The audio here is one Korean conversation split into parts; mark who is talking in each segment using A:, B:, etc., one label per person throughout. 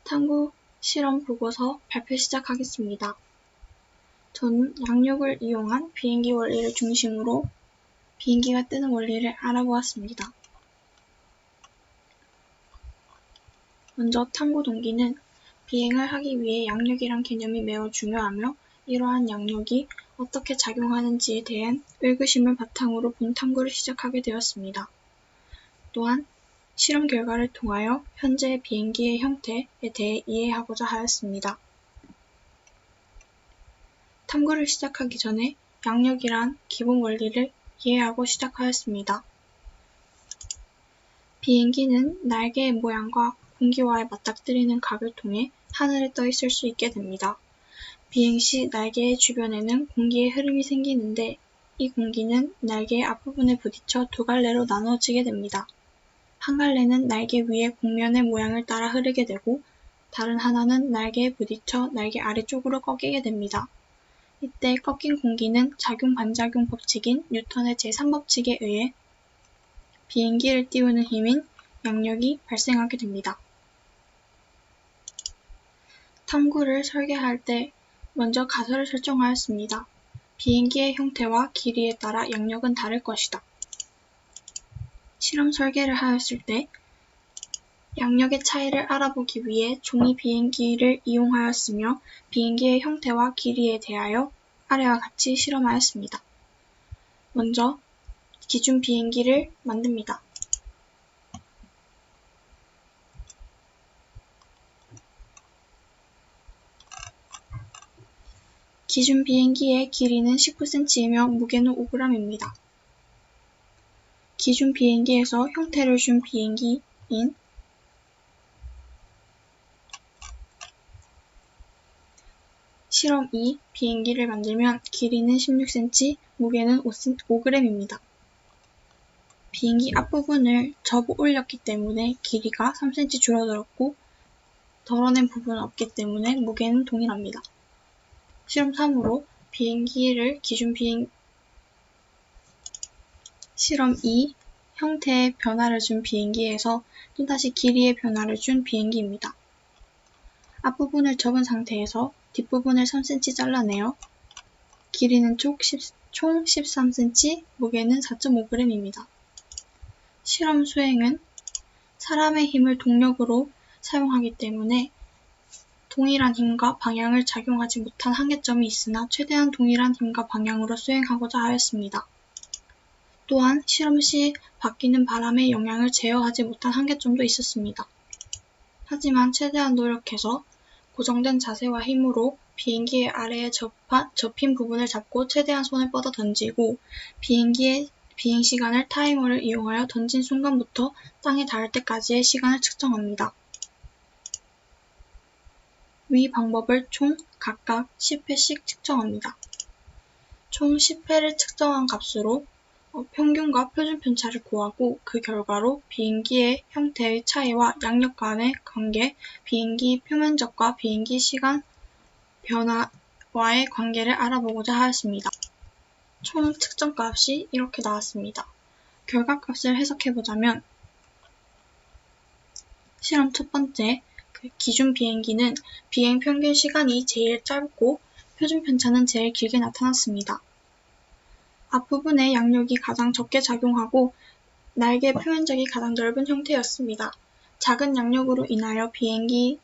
A: 탐구 실험 보고서 발표 시작하겠습니다. 저는 양력을 이용한 비행기 원리를 중심으로 비행기가 뜨는 원리를 알아보았습니다. 먼저 탐구 동기는 비행을 하기 위해 양력이란 개념이 매우 중요하며 이러한 양력이 어떻게 작용하는지에 대한 의구심을 바탕으로 본 탐구를 시작하게 되었습니다. 또한 실험 결과를 통하여 현재의 비행기의 형태에 대해 이해하고자 하였습니다. 탐구를 시작하기 전에 양력이란 기본 원리를 이해하고 시작하였습니다. 비행기는 날개의 모양과 공기와의 맞닥뜨리는 각을 통해 하늘에 떠 있을 수 있게 됩니다. 비행 시 날개의 주변에는 공기의 흐름이 생기는데 이 공기는 날개의 앞부분에 부딪혀 두 갈래로 나누어지게 됩니다. 한 갈래는 날개 위의 곡면의 모양을 따라 흐르게 되고 다른 하나는 날개에 부딪혀 날개 아래쪽으로 꺾이게 됩니다. 이때 꺾인 공기는 작용-반작용 법칙인 뉴턴의 제3법칙에 의해 비행기를 띄우는 힘인 양력이 발생하게 됩니다. 탐구를 설계할 때 먼저 가설을 설정하였습니다. 비행기의 형태와 길이에 따라 양력은 다를 것이다. 실험 설계를 하였을 때 양력의 차이를 알아보기 위해 종이 비행기를 이용하였으며 비행기의 형태와 길이에 대하여 아래와 같이 실험하였습니다. 먼저 기준 비행기를 만듭니다. 기준 비행기의 길이는 19cm이며 무게는 5g입니다. 기준 비행기에서 형태를 준 비행기인 실험 2 비행기를 만들면 길이는 16cm, 무게는 5g입니다. 비행기 앞부분을 접어 올렸기 때문에 길이가 3cm 줄어들었고 덜어낸 부분은 없기 때문에 무게는 동일합니다. 실험 3으로 비행기를 실험 2 형태의 변화를 준 비행기에서 또다시 길이의 변화를 준 비행기입니다. 앞부분을 접은 상태에서 뒷부분을 3cm 잘라내어 길이는 총 13cm, 무게는 4.5g입니다. 실험 수행은 사람의 힘을 동력으로 사용하기 때문에 동일한 힘과 방향을 작용하지 못한 한계점이 있으나 최대한 동일한 힘과 방향으로 수행하고자 하였습니다. 또한 실험 시 바뀌는 바람의 영향을 제어하지 못한 한계점도 있었습니다. 하지만 최대한 노력해서 고정된 자세와 힘으로 비행기의 아래에 접힌 부분을 잡고 최대한 손을 뻗어 던지고 비행기의 비행시간을 타이머를 이용하여 던진 순간부터 땅에 닿을 때까지의 시간을 측정합니다. 위 방법을 총 각각 10회씩 측정합니다. 총 10회를 측정한 값으로 평균과 표준 편차를 구하고 그 결과로 비행기의 형태의 차이와 양력 간의 관계, 비행기 표면적과 비행기 시간 변화와의 관계를 알아보고자 하였습니다. 총 측정값이 이렇게 나왔습니다. 결과값을 해석해보자면 실험 첫 번째, 기준 비행기는 비행 평균 시간이 제일 짧고 표준 편차는 제일 길게 나타났습니다. 앞부분에 양력이 가장 적게 작용하고 날개 표면적이 가장 넓은 형태였습니다. 작은 양력으로 인하여 비행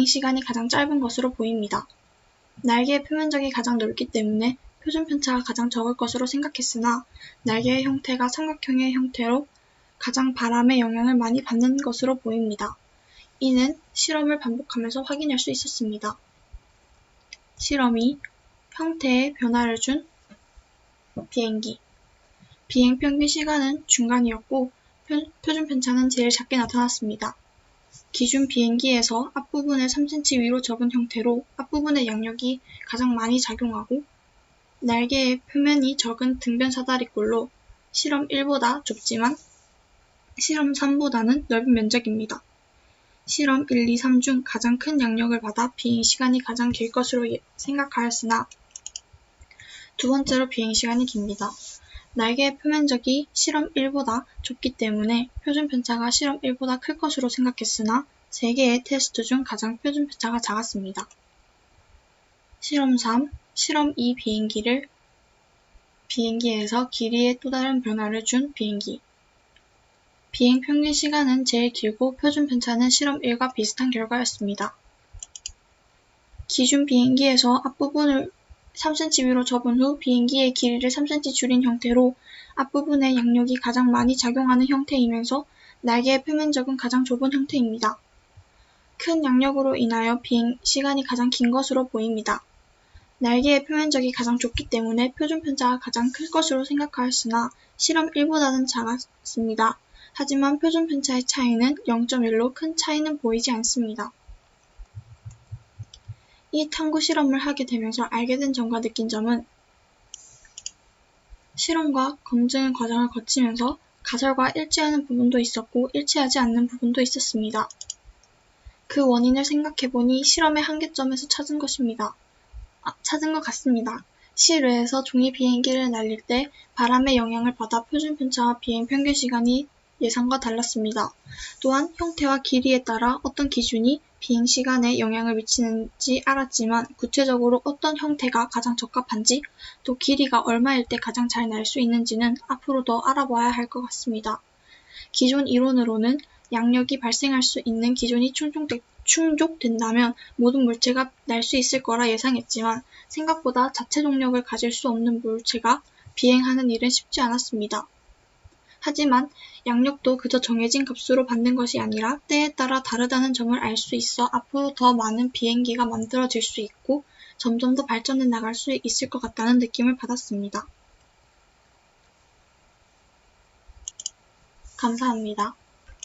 A: 시간이 가장 짧은 것으로 보입니다. 날개의 표면적이 가장 넓기 때문에 표준 편차가 가장 적을 것으로 생각했으나 날개의 형태가 삼각형의 형태로 가장 바람의 영향을 많이 받는 것으로 보입니다. 이는 실험을 반복하면서 확인할 수 있었습니다. 실험 2 형태의 변화를 준 비행기 비행 평균 시간은 중간이었고 표준 편차는 제일 작게 나타났습니다. 기준 비행기에서 앞부분을 3cm 위로 접은 형태로 앞부분의 양력이 가장 많이 작용하고 날개의 표면이 적은 등변 사다리꼴로 실험 1보다 좁지만 실험 3보다는 넓은 면적입니다. 실험 1, 2, 3 중 가장 큰 양력을 받아 비행 시간이 가장 길 것으로 생각하였으나 두 번째로 비행 시간이 깁니다. 날개의 표면적이 실험 1보다 좁기 때문에 표준 편차가 실험 1보다 클 것으로 생각했으나 3개의 테스트 중 가장 표준 편차가 작았습니다. 실험 3. 실험 2 비행기에서 길이에 또 다른 변화를 준 비행기. 비행 평균 시간은 제일 길고 표준 편차는 실험 1과 비슷한 결과였습니다. 기준 비행기에서 앞부분을 3cm 위로 접은 후 비행기의 길이를 3cm 줄인 형태로 앞부분에 양력이 가장 많이 작용하는 형태이면서 날개의 표면적은 가장 좁은 형태입니다. 큰 양력으로 인하여 비행 시간이 가장 긴 것으로 보입니다. 날개의 표면적이 가장 좁기 때문에 표준 편차가 가장 클 것으로 생각하였으나 실험 1보다는 작았습니다. 하지만 표준 편차의 차이는 0.1로 큰 차이는 보이지 않습니다. 이 탐구 실험을 하게 되면서 알게 된 점과 느낀 점은 실험과 검증 과정을 거치면서 가설과 일치하는 부분도 있었고 일치하지 않는 부분도 있었습니다. 그 원인을 생각해보니 실험의 한계점에서 찾은 것 같습니다. 실외에서 종이 비행기를 날릴 때 바람의 영향을 받아 표준 편차와 비행 평균 시간이 예상과 달랐습니다. 또한 형태와 길이에 따라 어떤 기준이 비행 시간에 영향을 미치는지 알았지만 구체적으로 어떤 형태가 가장 적합한지 또 길이가 얼마일 때 가장 잘 날 수 있는지는 앞으로 더 알아봐야 할 것 같습니다. 기존 이론으로는 양력이 발생할 수 있는 기준이 충족된다면 모든 물체가 날 수 있을 거라 예상했지만 생각보다 자체 동력을 가질 수 없는 물체가 비행하는 일은 쉽지 않았습니다. 하지만 양력도 그저 정해진 값으로 받는 것이 아니라 때에 따라 다르다는 점을 알 수 있어 앞으로 더 많은 비행기가 만들어질 수 있고 점점 더 발전해 나갈 수 있을 것 같다는 느낌을 받았습니다. 감사합니다.